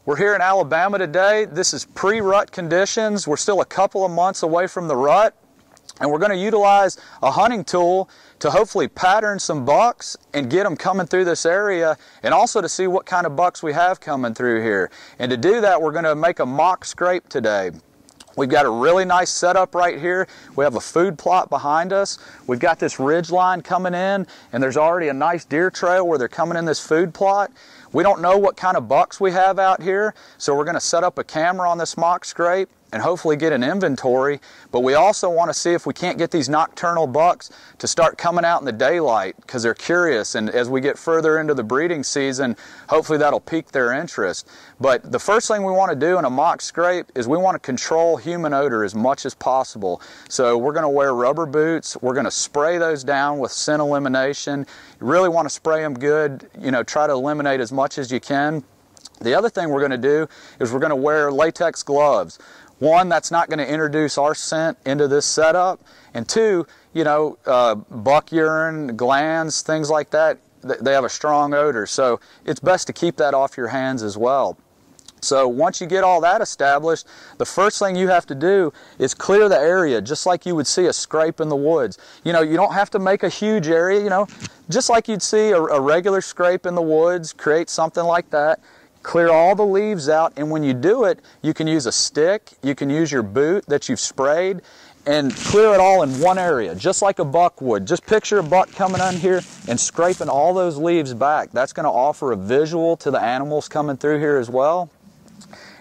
We're here in Alabama today. This is pre-rut conditions. We're still a couple of months away from the rut, and we're going to utilize a hunting tool to hopefully pattern some bucks and get them coming through this area, and also to see what kind of bucks we have coming through here. And to do that, we're going to make a mock scrape today. We've got a really nice setup right here. We have a food plot behind us. We've got this ridge line coming in, and there's already a nice deer trail where they're coming in this food plot. We don't know what kind of bucks we have out here, so we're going to set up a camera on this mock scrape and hopefully get an inventory. But we also want to see if we can't get these nocturnal bucks to start coming out in the daylight, because they're curious, and as we get further into the breeding season, hopefully that'll pique their interest. But the first thing we want to do in a mock scrape is we want to control human odor as much as possible. So we're going to wear rubber boots. We're going to spray those down with scent elimination. You really want to spray them good, try to eliminate as much as you can. The other thing we're going to do is we're going to wear latex gloves. One, that's not going to introduce our scent into this setup, and two, buck urine, glands, things like that, they have a strong odor, so it's best to keep that off your hands as well. So once you get all that established, the first thing you have to do is clear the area, just like you would see a scrape in the woods. You don't have to make a huge area, just like you'd see a regular scrape in the woods, create something like that. Clear all the leaves out, and when you do it, you can use a stick, you can use your boot that you've sprayed, and clear it all in one area, just like a buck would. Just picture a buck coming on here and scraping all those leaves back. That's going to offer a visual to the animals coming through here as well.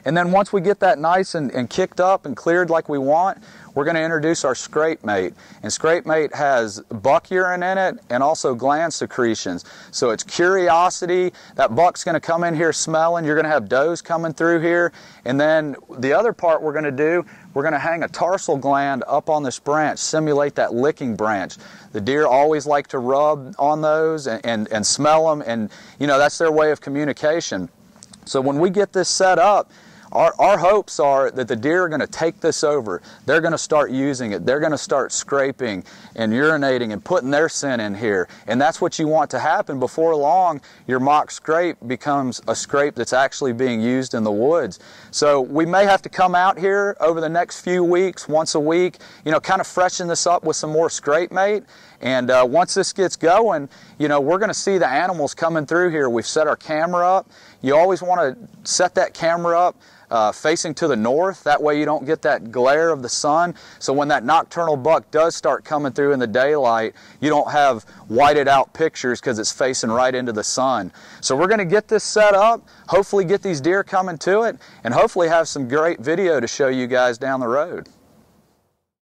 And then once we get that nice and kicked up and cleared like we want, we're going to introduce our scrape mate. And scrape mate has buck urine in it and also gland secretions. So it's curiosity. That buck's going to come in here smelling. You're going to have does coming through here. And then the other part we're going to do, we're going to hang a tarsal gland up on this branch, simulate that licking branch. The deer always like to rub on those and smell them, and that's their way of communication. So when we get this set up, our hopes are that the deer are going to take this over. They're going to start using it. They're going to start scraping and urinating and putting their scent in here. And that's what you want to happen. Before long, your mock scrape becomes a scrape that's actually being used in the woods. So we may have to come out here over the next few weeks, once a week, kind of freshen this up with some more scrape mate. And once this gets going, we're going to see the animals coming through here. We've set our camera up. You always want to set that camera up facing to the north. That way you don't get that glare of the sun. So when that nocturnal buck does start coming through in the daylight, you don't have whited out pictures because it's facing right into the sun. So we're going to get this set up, hopefully get these deer coming to it, and hopefully have some great video to show you guys down the road.